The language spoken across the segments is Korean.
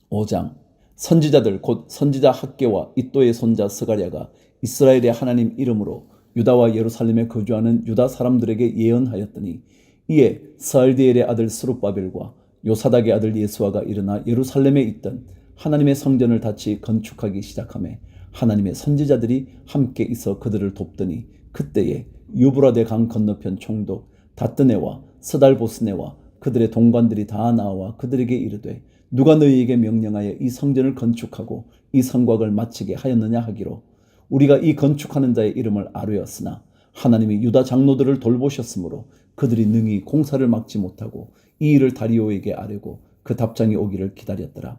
5장. 선지자들 곧 선지자 학개와 이또의 손자 스가랴가 이스라엘의 하나님 이름으로 유다와 예루살렘에 거주하는 유다 사람들에게 예언하였더니, 이에 스알디엘의 아들 스룹바벨과 요사닥의 아들 예수아가 일어나 예루살렘에 있던 하나님의 성전을 다시 건축하기 시작하며 하나님의 선지자들이 함께 있어 그들을 돕더니, 그때에 유브라데 강 건너편 총독 다뜨네와 스달보스네와 그들의 동관들이 다 나와 그들에게 이르되, 누가 너희에게 명령하여 이 성전을 건축하고 이 성곽을 마치게 하였느냐 하기로, 우리가 이 건축하는 자의 이름을 아뢰었으나 하나님이 유다 장로들을 돌보셨으므로 그들이 능히 공사를 막지 못하고 이 일을 다리오에게 아뢰고 그 답장이 오기를 기다렸더라.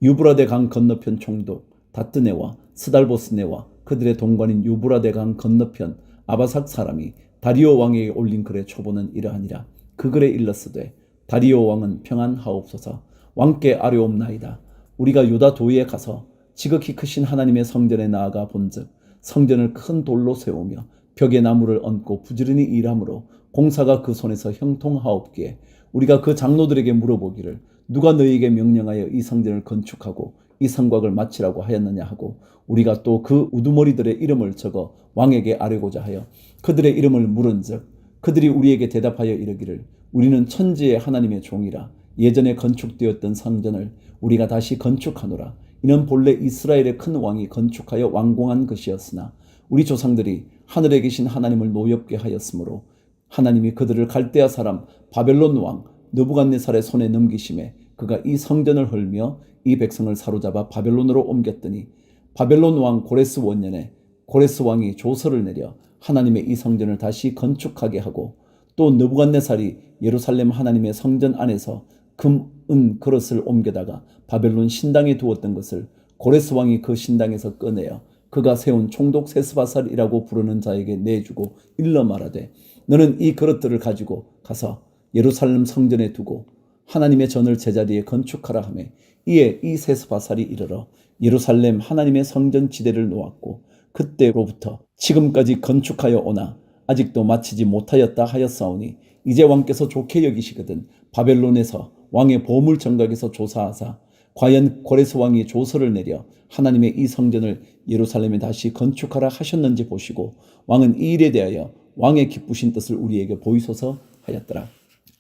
유브라데 강 건너편 총독 다뜨네와 스달보스네와 그들의 동관인 유브라데 강 건너편 아바삭 사람이 다리오 왕에게 올린 글의 초보는 이러하니라. 그 글에 일렀으되, 다리오 왕은 평안하옵소서. 왕께 아뢰옵나이다. 우리가 유다 도위에 가서 지극히 크신 하나님의 성전에 나아가 본즉 성전을 큰 돌로 세우며 벽에 나무를 얹고 부지런히 일하므로 공사가 그 손에서 형통하옵기에 우리가 그 장로들에게 물어보기를, 누가 너희에게 명령하여 이 성전을 건축하고 이 성곽을 마치라고 하였느냐 하고, 우리가 또 그 우두머리들의 이름을 적어 왕에게 아뢰고자 하여 그들의 이름을 물은즉 그들이 우리에게 대답하여 이르기를, 우리는 천지의 하나님의 종이라. 예전에 건축되었던 성전을 우리가 다시 건축하노라. 이는 본래 이스라엘의 큰 왕이 건축하여 완공한 것이었으나 우리 조상들이 하늘에 계신 하나님을 노엽게 하였으므로 하나님이 그들을 갈대아 사람 바벨론 왕 느부갓네살의 손에 넘기심에 그가 이 성전을 헐며 이 백성을 사로잡아 바벨론으로 옮겼더니, 바벨론 왕 고레스 원년에 고레스 왕이 조서를 내려 하나님의 이 성전을 다시 건축하게 하고, 또 느부갓네살이 예루살렘 하나님의 성전 안에서 금, 은 그릇을 옮겨다가 바벨론 신당에 두었던 것을 고레스 왕이 그 신당에서 꺼내어 그가 세운 총독 세스바살이라고 부르는 자에게 내주고 일러 말하되, 너는 이 그릇들을 가지고 가서 예루살렘 성전에 두고 하나님의 전을 제자리에 건축하라 하며, 이에 이 세스바살이 이르러 예루살렘 하나님의 성전 지대를 놓았고 그때로부터 지금까지 건축하여 오나 아직도 마치지 못하였다 하였사오니, 이제 왕께서 좋게 여기시거든 바벨론에서 왕의 보물 정각에서 조사하사 과연 고레스 왕이 조서를 내려 하나님의 이 성전을 예루살렘에 다시 건축하라 하셨는지 보시고 왕은 이 일에 대하여 왕의 기쁘신 뜻을 우리에게 보이소서 하였더라.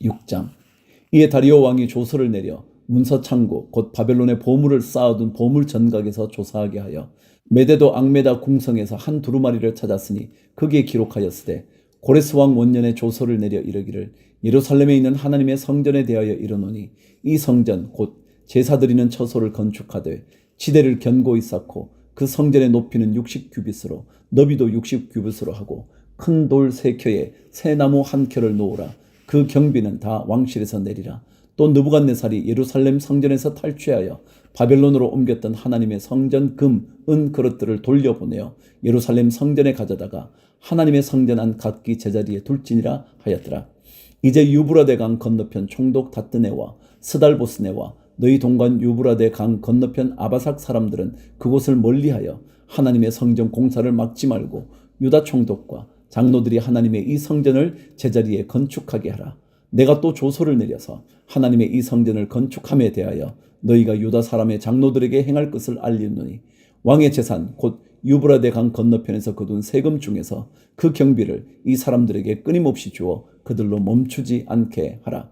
6장. 이에 다리오 왕이 조서를 내려 문서 창고 곧 바벨론의 보물을 쌓아둔 보물 전각에서 조사하게 하여 메데도 앙메다 궁성에서 한 두루마리를 찾았으니 거기에 기록하였으되, 고레스 왕 원년에 조서를 내려 이르기를, 예루살렘에 있는 하나님의 성전에 대하여 이르노니, 이 성전 곧 제사 드리는 처소를 건축하되 지대를 견고히 쌓고 그 성전의 높이는 60규빗으로 너비도 60규빗으로 하고 큰 돌 3켜에 새 나무 1켜를 놓으라. 그 경비는 다 왕실에서 내리라. 또 느부갓네살이 예루살렘 성전에서 탈취하여 바벨론으로 옮겼던 하나님의 성전 금, 은 그릇들을 돌려보내어 예루살렘 성전에 가져다가 하나님의 성전 안 각기 제자리에 둘지니라 하였더라. 이제 유브라데 강 건너편 총독 다뜨네와 스달보스네와 너희 동관 유브라데 강 건너편 아바삭 사람들은 그곳을 멀리하여 하나님의 성전 공사를 막지 말고 유다 총독과 장로들이 하나님의 이 성전을 제자리에 건축하게 하라. 내가 또 조서를 내려서 하나님의 이 성전을 건축함에 대하여 너희가 유다 사람의 장로들에게 행할 것을 알리노니, 왕의 재산 곧 유브라데 강 건너편에서 거둔 세금 중에서 그 경비를 이 사람들에게 끊임없이 주어 그들로 멈추지 않게 하라.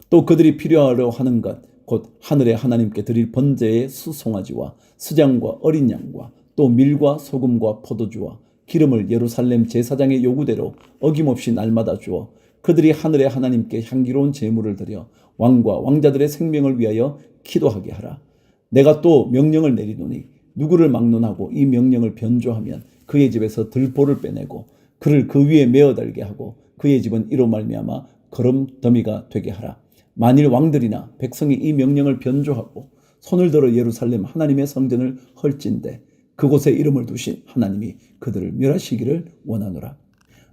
또 그들이 필요하려 하는 것 곧 하늘의 하나님께 드릴 번제의 수송아지와 수장과 어린 양과 또 밀과 소금과 포도주와 기름을 예루살렘 제사장의 요구대로 어김없이 날마다 주어 그들이 하늘의 하나님께 향기로운 제물을 드려 왕과 왕자들의 생명을 위하여 기도하게 하라. 내가 또 명령을 내리노니, 누구를 막론하고 이 명령을 변조하면 그의 집에서 들보를 빼내고 그를 그 위에 메어 달게 하고 그의 집은 이로 말미암아 거름더미가 되게 하라. 만일 왕들이나 백성이 이 명령을 변조하고 손을 들어 예루살렘 하나님의 성전을 헐진대 그곳에 이름을 두신 하나님이 그들을 멸하시기를 원하노라.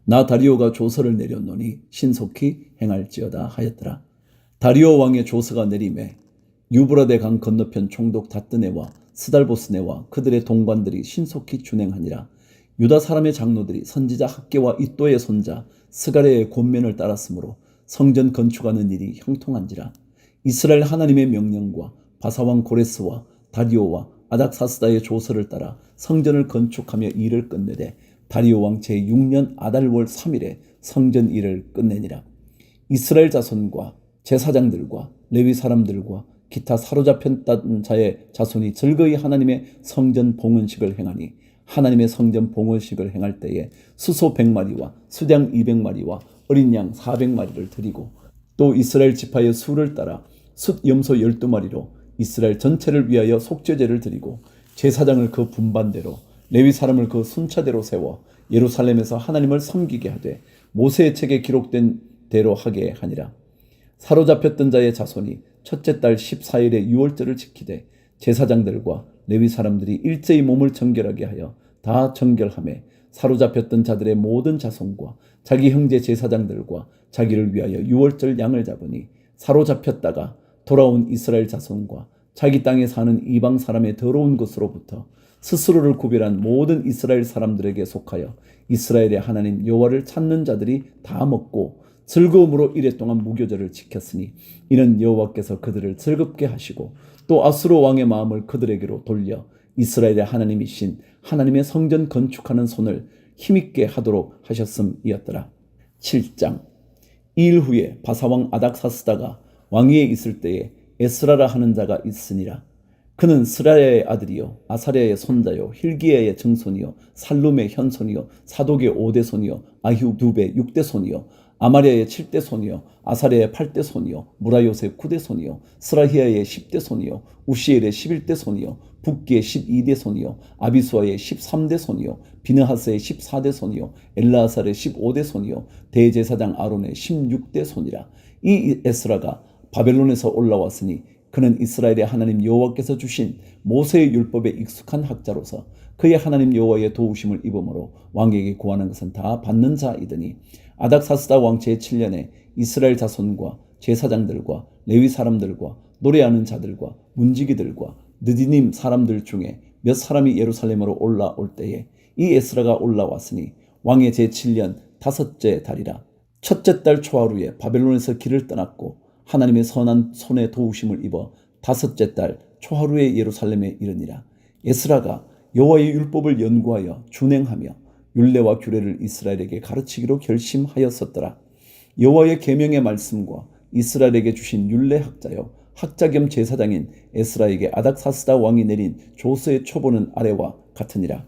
나 다리오가 조서를 내렸노니 신속히 행할지어다 하였더라. 다리오 왕의 조서가 내림에 유브라데 강 건너편 총독 다뜨네와 스달보스네와 그들의 동관들이 신속히 준행하니라. 유다 사람의 장로들이 선지자 학개와 이또의 손자 스가랴의 권면을 따랐으므로 성전 건축하는 일이 형통한지라. 이스라엘 하나님의 명령과 바사왕 고레스와 다리오와 아닥사스다의 조서를 따라 성전을 건축하며 일을 끝내되 다리오 왕 제6년 아달월 3일에 성전 일을 끝내니라. 이스라엘 자손과 제사장들과 레위 사람들과 기타 사로잡혔던 자의 자손이 즐거이 하나님의 성전 봉헌식을 행하니 하나님의 성전 봉헌식을 행할 때에 수소 100마리와 수장 200마리와 어린 양 400마리를 드리고 또 이스라엘 지파의 수를 따라 숫 염소 12마리로 이스라엘 전체를 위하여 속죄제를 드리고 제사장을 그 분반대로 레위 사람을 그 순차대로 세워 예루살렘에서 하나님을 섬기게 하되 모세의 책에 기록된 대로 하게 하니라. 사로잡혔던 자의 자손이 첫째 달 14일에 유월절을 지키되 제사장들과 레위 사람들이 일제히 몸을 정결하게 하여 다 정결하며 사로잡혔던 자들의 모든 자손과 자기 형제 제사장들과 자기를 위하여 유월절 양을 잡으니 사로잡혔다가 돌아온 이스라엘 자손과 자기 땅에 사는 이방 사람의 더러운 것으로부터 스스로를 구별한 모든 이스라엘 사람들에게 속하여 이스라엘의 하나님 여호와를 찾는 자들이 다 먹고 즐거움으로 이랫동안 무교절을 지켰으니 이는 여호와께서 그들을 즐겁게 하시고 또 아수르 왕의 마음을 그들에게로 돌려 이스라엘의 하나님이신 하나님의 성전 건축하는 손을 힘있게 하도록 하셨음이었더라. 7장. 이 일 후에 바사왕 아닥사스다가 왕위에 있을 때에 에스라라 하는 자가 있으니라. 그는 스라야의 아들이요 아사랴의 손자요 힐기야의 증손이요 살룸의 현손이요 사독의 5대 손이요 아히두베의 6대 손이요 아마랴의 7대 손이요 아사랴의 8대 손이요 무라요스의 9대 손이요 스라히야의 10대 손이요 우시엘의 11대 손이요 붓기의 12대 손이요 아비수아의 13대 손이요 비느하스의 14대 손이요 엘라아살의 15대 손이요 대제사장 아론의 16대 손이라. 이 에스라가 바벨론에서 올라왔으니 그는 이스라엘의 하나님 여호와께서 주신 모세의 율법에 익숙한 학자로서 그의 하나님 여호와의 도우심을 입음으로 왕에게 구하는 것은 다 받는 자이더니 아닥사스다 왕 제7년에 이스라엘 자손과 제사장들과 레위 사람들과 노래하는 자들과 문지기들과 느디님 사람들 중에 몇 사람이 예루살렘으로 올라올 때에 이 에스라가 올라왔으니 왕의 제7년 다섯째 달이라. 첫째 달 초하루에 바벨론에서 길을 떠났고 하나님의 선한 손에 도우심을 입어 다섯째 달 초하루에 예루살렘에 이르니라. 에스라가 여호와의 율법을 연구하여 준행하며 율례와 규례를 이스라엘에게 가르치기로 결심하였었더라. 여호와의 계명의 말씀과 이스라엘에게 주신 율례 학자요 학자 겸 제사장인 에스라에게 아닥사스다 왕이 내린 조서의 초본은 아래와 같으니라.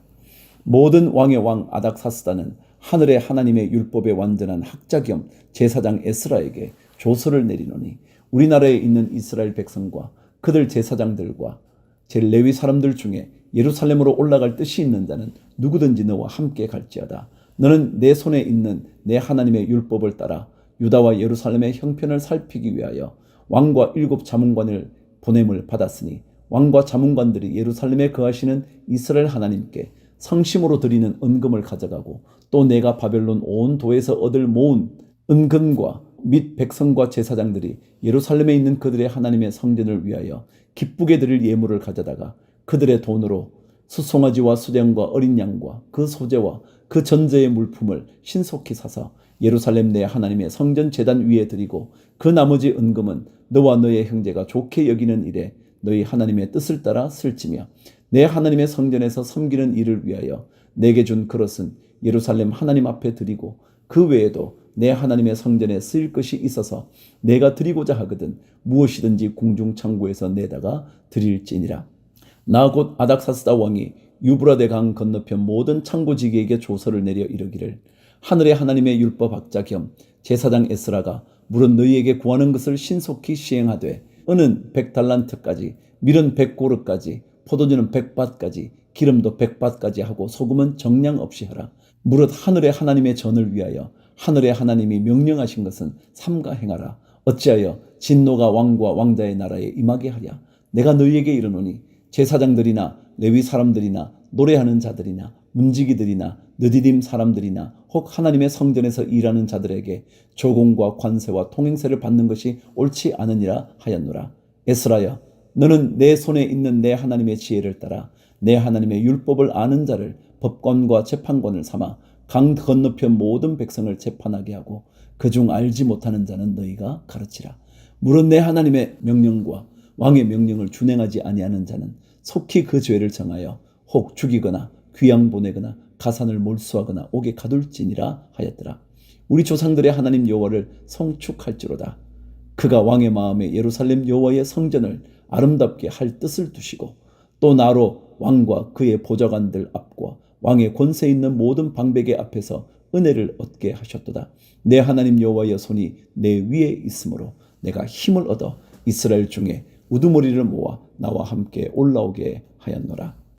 모든 왕의 왕 아닥사스다는 하늘의 하나님의 율법에 완전한 학자 겸 제사장 에스라에게 조서를 내리노니 우리나라에 있는 이스라엘 백성과 그들 제사장들과 제 레위 사람들 중에 예루살렘으로 올라갈 뜻이 있는 자는 누구든지 너와 함께 갈지어다. 너는 내 손에 있는 내 하나님의 율법을 따라 유다와 예루살렘의 형편을 살피기 위하여 왕과 7 자문관을 보냄을 받았으니 왕과 자문관들이 예루살렘에 거하시는 이스라엘 하나님께 성심으로 드리는 은금을 가져가고 또 내가 바벨론 온 도에서 얻을 모은 은금과 및 백성과 제사장들이 예루살렘에 있는 그들의 하나님의 성전을 위하여 기쁘게 드릴 예물을 가져다가 그들의 돈으로 수송아지와 수장과 어린 양과 그 소재와 그 전제의 물품을 신속히 사서 예루살렘 내 하나님의 성전 제단 위에 드리고 그 나머지 은금은 너와 너의 형제가 좋게 여기는 일에 너희 하나님의 뜻을 따라 쓸지며 내 하나님의 성전에서 섬기는 일을 위하여 내게 준 그릇은 예루살렘 하나님 앞에 드리고 그 외에도 내 하나님의 성전에 쓰일 것이 있어서 내가 드리고자 하거든 무엇이든지 궁중창고에서 내다가 드릴지니라. 나 곧 아닥사스다 왕이 유브라데 강 건너편 모든 창고지기에게 조서를 내려 이르기를 하늘의 하나님의 율법 학자 겸 제사장 에스라가 물은 너희에게 구하는 것을 신속히 시행하되 은은 100달란트까지 밀은 100고르까지 포도주는 100밭까지 기름도 100밭까지 하고 소금은 정량 없이 하라. 무릇 하늘의 하나님의 전을 위하여 하늘의 하나님이 명령하신 것은 삼가 행하라. 어찌하여 진노가 왕과 왕자의 나라에 임하게 하랴. 내가 너희에게 이르노니 제사장들이나 레위 사람들이나 노래하는 자들이나 문지기들이나 느디딤 사람들이나 혹 하나님의 성전에서 일하는 자들에게 조공과 관세와 통행세를 받는 것이 옳지 않으니라 하였노라. 에스라야, 너는 내 손에 있는 내 하나님의 지혜를 따라 내 하나님의 율법을 아는 자를 법관과 재판관을 삼아 강 건너편 모든 백성을 재판하게 하고 그중 알지 못하는 자는 너희가 가르치라. 물은 내 하나님의 명령과 왕의 명령을 준행하지 아니하는 자는 속히 그 죄를 정하여 혹 죽이거나 귀양 보내거나 가산을 몰수하거나 옥에 가둘지니라 하였더라. 우리 조상들의 하나님 여호와를 성축할지로다. 그가 왕의 마음에 예루살렘 여호와의 성전을 아름답게 할 뜻을 두시고 또 나로 왕과 그의 보좌관들 앞과 왕의 권세 있는 모든 방백의 앞에서 은혜를 얻게 하셨도다. 내 하나님 여호와의 손이 내 위에 있으므로 내가 힘을 얻어 이스라엘 중에 우두머리를 모아 나와 함께 올라오게 하였노라.